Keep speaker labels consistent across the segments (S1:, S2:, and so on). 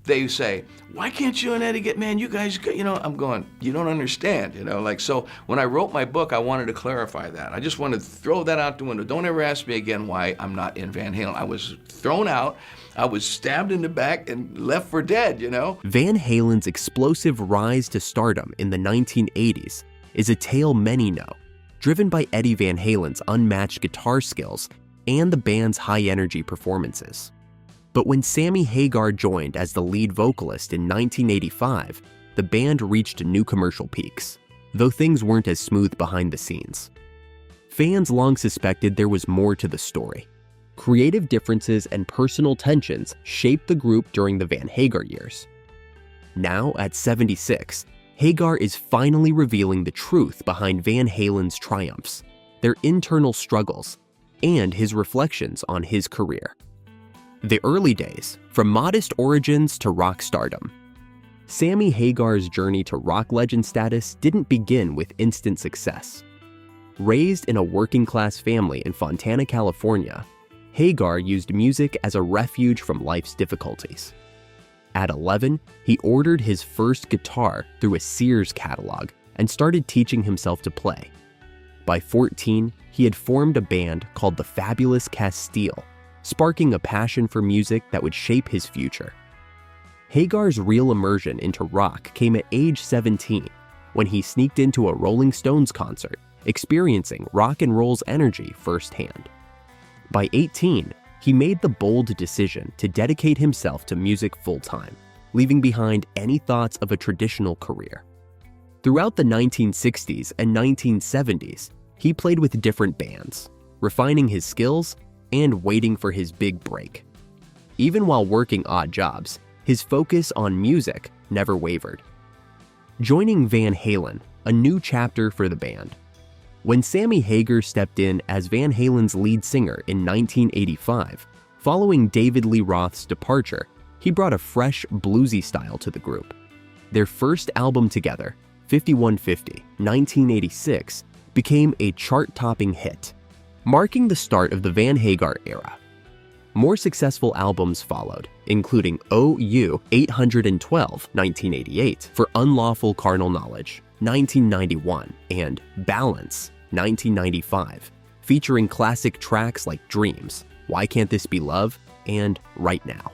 S1: they say, why can't you and Eddie get, man, you guys, I'm going, you don't understand, so when I wrote my book, I wanted to clarify that. I just wanted to throw that out the window. Don't ever ask me again why I'm not in Van Halen. I was thrown out, I was stabbed in the back and left for dead,
S2: Van Halen's explosive rise to stardom in the 1980s is a tale many know, driven by Eddie Van Halen's unmatched guitar skills and the band's high-energy performances. But when Sammy Hagar joined as the lead vocalist in 1985, the band reached new commercial peaks, though things weren't as smooth behind the scenes. Fans long suspected there was more to the story. Creative differences and personal tensions shaped the group during the Van Hagar years. Now, at 76, Hagar is finally revealing the truth behind Van Halen's triumphs, their internal struggles, and his reflections on his career. The early days, from modest origins to rock stardom. Sammy Hagar's journey to rock legend status didn't begin with instant success. Raised in a working-class family in Fontana, California, Hagar used music as a refuge from life's difficulties. At 11, he ordered his first guitar through a Sears catalog and started teaching himself to play. By 14, he had formed a band called the Fabulous Castile, sparking a passion for music that would shape his future. Hagar's real immersion into rock came at age 17, when he sneaked into a Rolling Stones concert, experiencing rock and roll's energy firsthand. By 18, he made the bold decision to dedicate himself to music full-time, leaving behind any thoughts of a traditional career. Throughout the 1960s and 1970s, he played with different bands, refining his skills and waiting for his big break. Even while working odd jobs, his focus on music never wavered. Joining Van Halen, a new chapter for the band. When Sammy Hagar stepped in as Van Halen's lead singer in 1985, following David Lee Roth's departure, he brought a fresh, bluesy style to the group. Their first album together, 5150, 1986, became a chart-topping hit, marking the start of the Van Hagar era. More successful albums followed, including OU 812, 1988, for Unlawful Carnal Knowledge, 1991, and Balance, 1995, featuring classic tracks like Dreams, Why Can't This Be Love, and Right Now.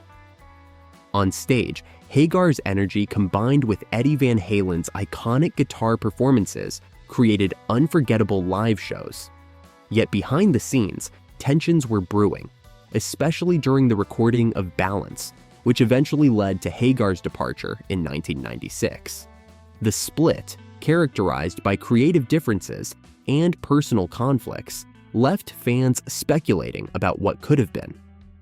S2: On stage, Hagar's energy combined with Eddie Van Halen's iconic guitar performances created unforgettable live shows. Yet behind the scenes, tensions were brewing, especially during the recording of Balance, which eventually led to Hagar's departure in 1996. The split, characterized by creative differences and personal conflicts, left fans speculating about what could have been.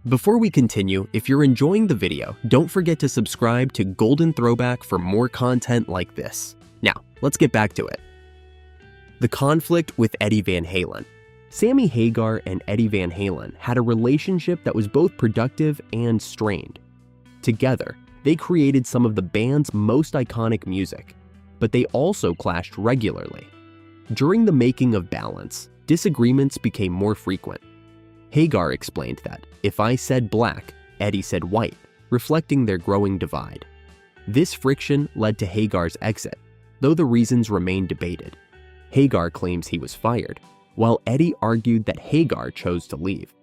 S2: Before we continue, if you're enjoying the video, don't forget to subscribe to Golden Throwback for more content like this. Now, let's get back to it. The conflict with Eddie Van Halen. Sammy Hagar and Eddie Van Halen had a relationship that was both productive and strained. Together, they created some of the band's most iconic music, but they also clashed regularly. During the making of Balance, disagreements became more frequent. Hagar explained that, if I said black, Eddie said white, reflecting their growing divide. This friction led to Hagar's exit, though the reasons remain debated. Hagar claims he was fired, while Eddie argued that Hagar chose to leave.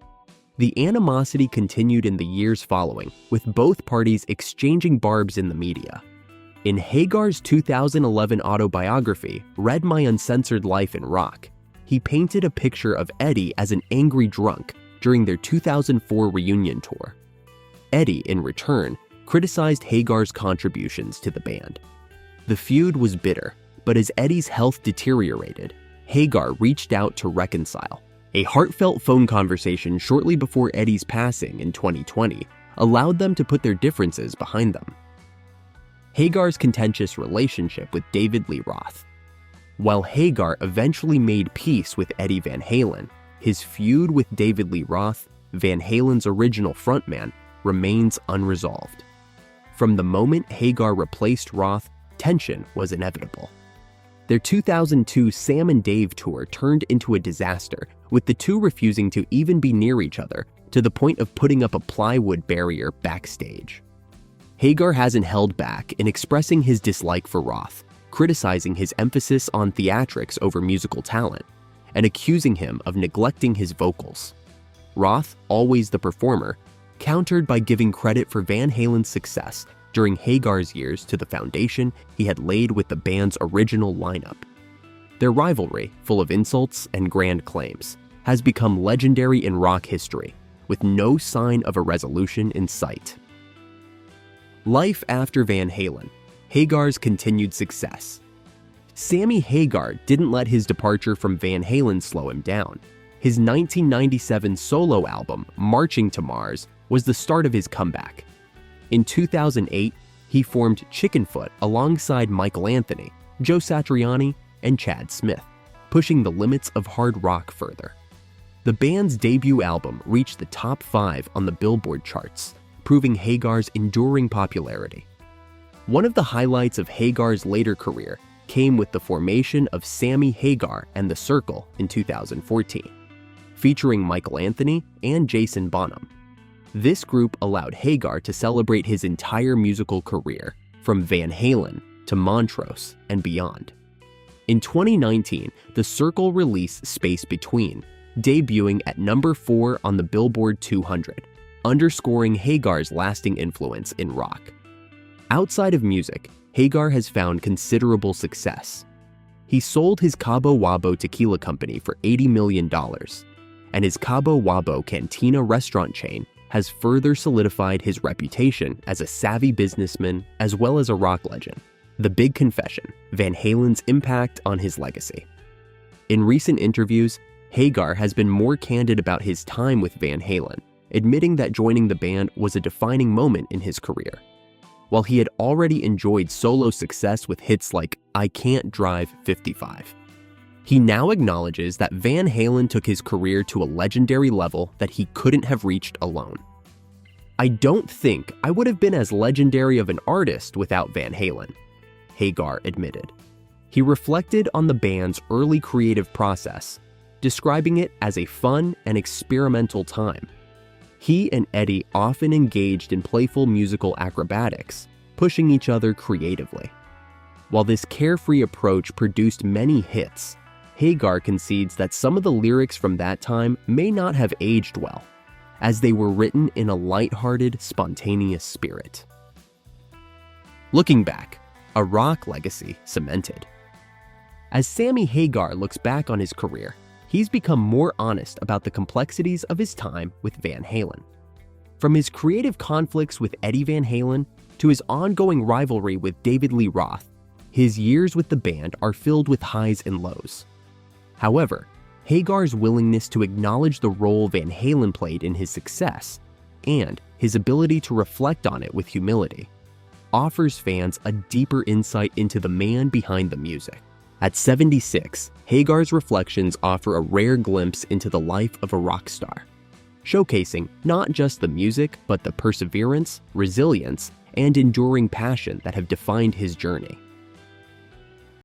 S2: The animosity continued in the years following, with both parties exchanging barbs in the media. In Hagar's 2011 autobiography, Read My Uncensored Life in Rock, he painted a picture of Eddie as an angry drunk during their 2004 reunion tour. Eddie, in return, criticized Hagar's contributions to the band. The feud was bitter, but as Eddie's health deteriorated, Hagar reached out to reconcile. A heartfelt phone conversation shortly before Eddie's passing in 2020 allowed them to put their differences behind them. Hagar's contentious relationship with David Lee Roth. While Hagar eventually made peace with Eddie Van Halen, his feud with David Lee Roth, Van Halen's original frontman, remains unresolved. From the moment Hagar replaced Roth, tension was inevitable. Their 2002 Sam and Dave tour turned into a disaster, with the two refusing to even be near each other, to the point of putting up a plywood barrier backstage. Hagar hasn't held back in expressing his dislike for Roth, criticizing his emphasis on theatrics over musical talent, and accusing him of neglecting his vocals. Roth, always the performer, countered by giving credit for Van Halen's success during Hagar's years to the foundation he had laid with the band's original lineup. Their rivalry, full of insults and grand claims, has become legendary in rock history, with no sign of a resolution in sight. Life after Van Halen, Hagar's continued success. Sammy Hagar didn't let his departure from Van Halen slow him down. His 1997 solo album, Marching to Mars, was the start of his comeback. In 2008, he formed Chickenfoot alongside Michael Anthony, Joe Satriani, and Chad Smith, pushing the limits of hard rock further. The band's debut album reached the top 5 on the Billboard charts, proving Hagar's enduring popularity. One of the highlights of Hagar's later career came with the formation of Sammy Hagar and the Circle in 2014, featuring Michael Anthony and Jason Bonham. This group allowed Hagar to celebrate his entire musical career, from Van Halen to Montrose and beyond. In 2019, the Circle released Space Between, debuting at number 4 on the Billboard 200, underscoring Hagar's lasting influence in rock. Outside of music, Hagar has found considerable success. He sold his Cabo Wabo tequila company for $80 million, and his Cabo Wabo Cantina restaurant chain has further solidified his reputation as a savvy businessman as well as a rock legend. The Big Confession: Van Halen's impact on his legacy. In recent interviews, Hagar has been more candid about his time with Van Halen, admitting that joining the band was a defining moment in his career. While he had already enjoyed solo success with hits like I Can't Drive 55, he now acknowledges that Van Halen took his career to a legendary level that he couldn't have reached alone. I don't think I would have been as legendary of an artist without Van Halen, Hagar admitted. He reflected on the band's early creative process, describing it as a fun and experimental time. He and Eddie often engaged in playful musical acrobatics, pushing each other creatively. While this carefree approach produced many hits, Hagar concedes that some of the lyrics from that time may not have aged well, as they were written in a lighthearted, spontaneous spirit. Looking back, a rock legacy cemented. As Sammy Hagar looks back on his career, he's become more honest about the complexities of his time with Van Halen. From his creative conflicts with Eddie Van Halen to his ongoing rivalry with David Lee Roth, his years with the band are filled with highs and lows. However, Hagar's willingness to acknowledge the role Van Halen played in his success and his ability to reflect on it with humility offers fans a deeper insight into the man behind the music. At 76, Hagar's reflections offer a rare glimpse into the life of a rock star, showcasing not just the music, but the perseverance, resilience, and enduring passion that have defined his journey.